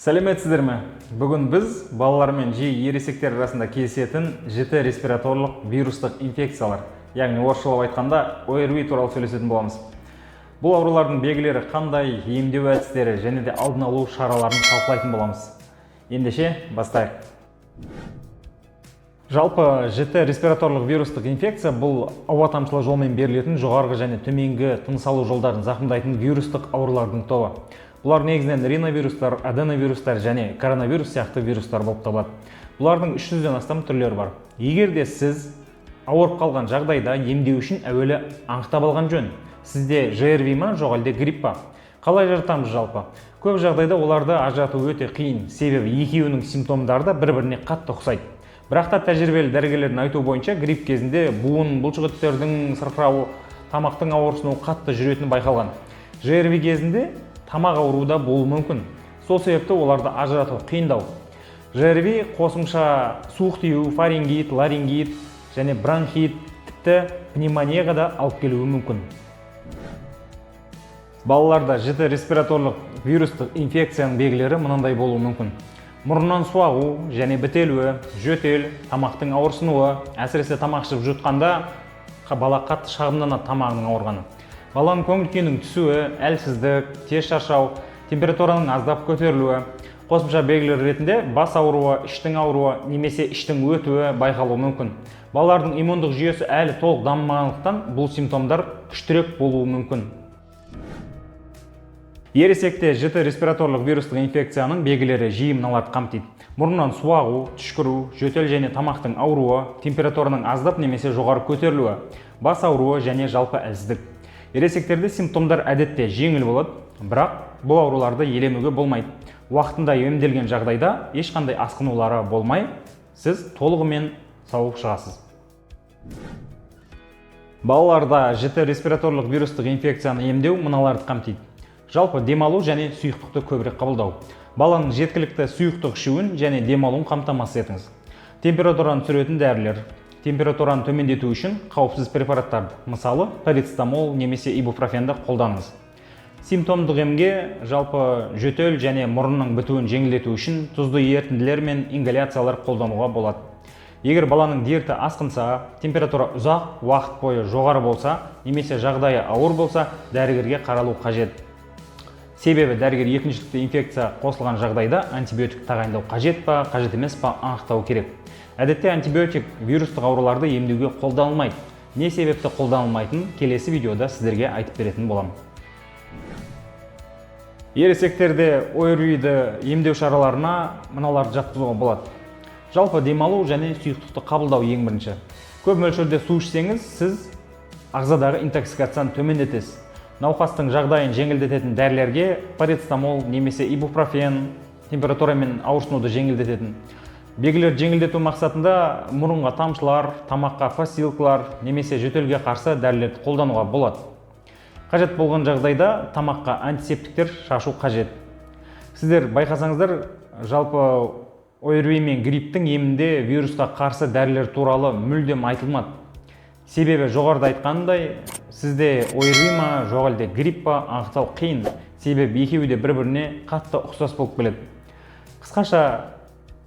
Сәлеметсіздер ме? Бүгін біз балалар мен жиі ересектер арасында кездесетін жіті респираторлық вирустық инфекциялар, яғни орысшалап айтқанда ОРВИ туралы сөйлесетін боламыз. Бұл аурулардың белгілері қандай, емдеу әдістері және де алдын алу шараларын талқылайтын боламыз. Ендеше бастайық. Жалпы жіті респираторлық вирустық инфекция бұл ауа тамшылау жолмен берілетін жоғарғы және төменгі тыныс алу жолдарын зақымдайтын вирустық аурулардың тобы. Бұлар негізінен риновирустар, аденовирустар және коронавирус сияқты вирустар болып табылады. Бұлардың 300-ден астам түрлері бар. Егер де сіз ауырып қалған жағдайда емдеу үшін әуелі анықтап алған жөн. Сізде ЖРВИ ма, жоқ әлде грипп па? Қалай ажыратамыз жалпы? Көп жағдайда оларды ажырату өте қиын, себебі екеуінің симптомдары да бір-біріне қатты ұқсайды. Бірақ та тәжірибелі дәрігерлердің айтуы бойынша грипп кезінде буын, бұлшықеттердің сырқырауы, тамақтың ауырсынуы қатты жүретіні байқалған. ЖРВИ кезінде тамақ ауруы да болуы мүмкін. Сол себепті оларды ажырату қиындау. ЖРВИ қосымша суық тию, фарингит, ларингит және бронхит, тіпті пневмонияға да алып келуі мүмкін. Балаларда жіті респираторлық вирустық инфекцияның белгілері мынандай болуы мүмкін. Мұрыннан су ағу және бітелуі, жөтел, тамақтың ауырсынуы, әсіресе тамақ ішіп жұтқанда бала қатты шағымданады тамағының ауырғаны. Баланың көңіл-күйінің түсуі, әлсіздік, тез шаршау, температураның аздап көтерілуі, қосымша белгілер ретінде бас ауруы, іштің ауруы немесе іштің өтуі байқалуы мүмкін. Балалардың иммундық жүйесі әлі толық дамымағандықтан бұл симптомдар күштірек болуы мүмкін. Ересекте жіті респираторлық вирустық инфекцияның белгілері жиі мыналарды қамтиды. Мұрыннан су ағу, түшкіру, жөтел және тамақтың ауруы, температураның аздап немесе жоғары көтерілуі, бас ауруы және жалпы әлсіздік. Ересектерде симптомдар әдетте жеңіл болады, бірақ бұл ауруларды елемеуге болмайды. Уақытында емделген жағдайда ешқандай асқынулары болмай, сіз толығымен сауығып шығасыз. Балаларда жіті респираторлық вирустық инфекцияны емдеу мыналарды қамтиды. Жалпы демалу және сұйықтықты көбірек қабылдау. Баланың жеткілікті сұйықтық ішуін және демалуын қамтамасыз етіңіз. Температураны түсіретін дәрілер. Температураны төмендету үшін қауіпсіз препараттарды, мысалы парацетамол немесе ибупрофенді қолданыңыз. Симптомдық емге жалпы жөтел және мұрынның бітуін жеңілдету үшін тұзды ерітінділер мен ингаляциялар қолдануға болады. Егер баланың дерті асқынса, температура ұзақ уақыт бойы жоғары болса, немесе жағдайы ауыр болса, дәрігерге қаралу қажет. Себебі дәрігер екіншілікті инфекция қосылған жағдайда антибиотик тағайындау қажет па, қажет емес па анықтау керек. Әдетте антибиотик вирустық ауруларды емдеуге қолданылмайды. Не себепті қолданылмайтынын келесі видеода сіздерге айтып беретін боламын. Ересектерде ОРВИ-ді емдеу шараларына мыналарды жатқызуға болады. Жалпы демалу және сұйықтықты қабылдау ең бірінші. Көп мөлшерде су ішсеңіз, сіз ағзадағы интоксикацияны төмендетесіз. Науқастың жағдайын жеңілдететін дәрілерге парацетамол немесе ибупрофен, температура мен ауырсынуды жеңілдететін. Белгілерді жеңілдету мақсатында мұрынға тамшылар, тамаққа постилкалар немесе жөтелге қарсы дәрілерді қолдануға болады. Қажет болған жағдайда тамаққа антисептиктер шашу қажет. Сіздер байқасаңыздар, жалпы ОРВИ мен грипптің емінде вирусқа қарсы дәрілер туралы мүлдем айтылмады. Себебі жоғарыда айтқандай, сізде ОРВИ ма, жоқ әлде грипп па анықтау қиын. Себебі екеуі де бір-біріне қатты ұқсас болып келеді. Қысқаша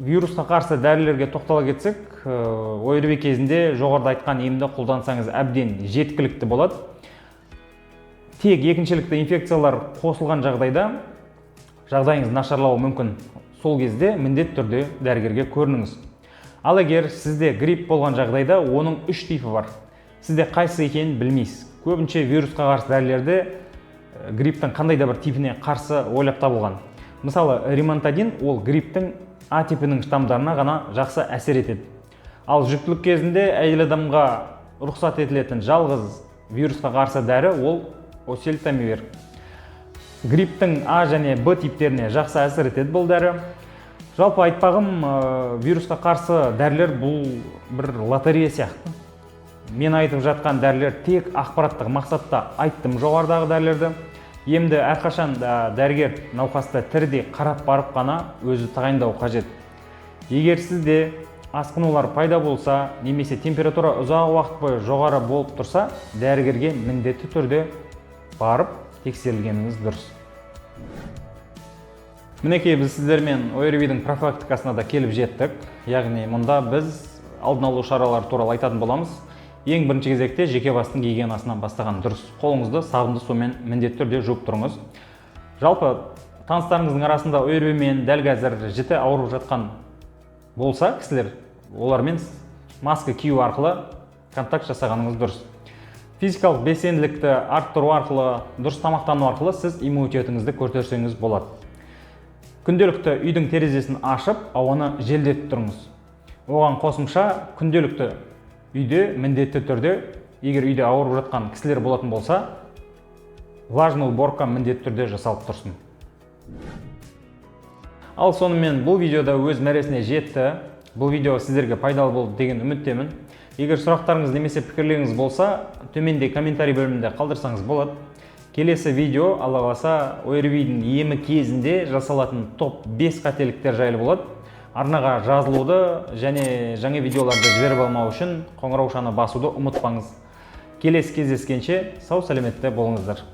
вирусқа қарсы дәрілерге тоқтала кетсек, ОРВИ кезінде жоғарыда айтқан емді қолдансаңыз әбден жеткілікті болады. Тек екіншілікті инфекциялар қосылған жағдайда жағдайыңыз нашарлауы мүмкін. Сол кезде міндетті түрде дәрігерге көрініңіз. Ал егер сізде грипп болған жағдайда оның 3 типі бар. Сізде қайсысы екенін білмейсіз. Көбінше вирусқа қарсы дәрілерді грипптің қандай да бір типіне қарсы ойлап табылған. Мысалы, римонтадин ол грипптің А типінің штамдарына ғана жақсы әсер етеді. Ал жүктілік кезінде әйел адамға рұқсат етілетін жалғыз вирусқа қарсы дәрі ол оселтамивир. Грипптің А және Б типтеріне жақсы әсер етеді бұл дәрі. Жалпы айтпағым, вирусқа қарсы дәрілер бұл бір лотерея сияқты. Мен айтып жатқан дәрілер тек ақпараттық мақсатта айттым жоғарыдағы дәрілерді. Емді әрқашан дәрігер науқасты тіріде қарап барып қана өзі тағайындау қажет. Егер сізде асқынулар пайда болса, немесе температура ұзақ уақыт бойы жоғары болып тұрса, дәрігерге міндетті түрде барып тексерілгеніңіз дұрыс. Мінекей біз сіздермен ОРВИ-дің профилактикасына да келіп жеттік. Яғни мұнда біз алдын алу шаралары туралы айтатын боламыз. Ең бірінші кезекте жеке бастың гигиенасынан бастаған дұрыс. Қолыңызды сабынды сумен міндетті түрде жуып тұрыңыз. Жалпы таныстарыңыздың арасында ОРВИ-мен дәл қазір жіті ауырып жатқан болса кісілер, олармен маска кию арқылы контакт жасағаныңыз дұрыс. Физикалық белсенділікті арттыру арқылы, дұрыс тамақтану арқылы сіз иммунитетіңізді көтерсеңіз болады. Күнделікті үйдің терезесін ашып, ауаны желдетіп тұрыңыз. Оған қосымша күнделікті үйде міндетті түрде, егер үйде ауырып жатқан кісілер болатын болса, влажный уборка міндетті түрде жасалып тұрсын. Ал сонымен бұл видеода өз мәресіне жетті. Бұл видео сіздерге пайдалы болды деген үміттемін. Егер сұрақтарыңыз немесе пікірлеріңіз болса, төменде комментарий бөлімінде қалдырсаңыз болады. Келесі видео, Алла қаласа, ОРВИ-дің емі кезінде жасалатын топ 5 қателіктер жайлы болады. Арнаға жазылуды және жаңа видеоларды жіберіп алмау үшін қоңыраушаны басуды ұмытпаңыз. Келесі кездескенше сау сәлеметте болыңыздар.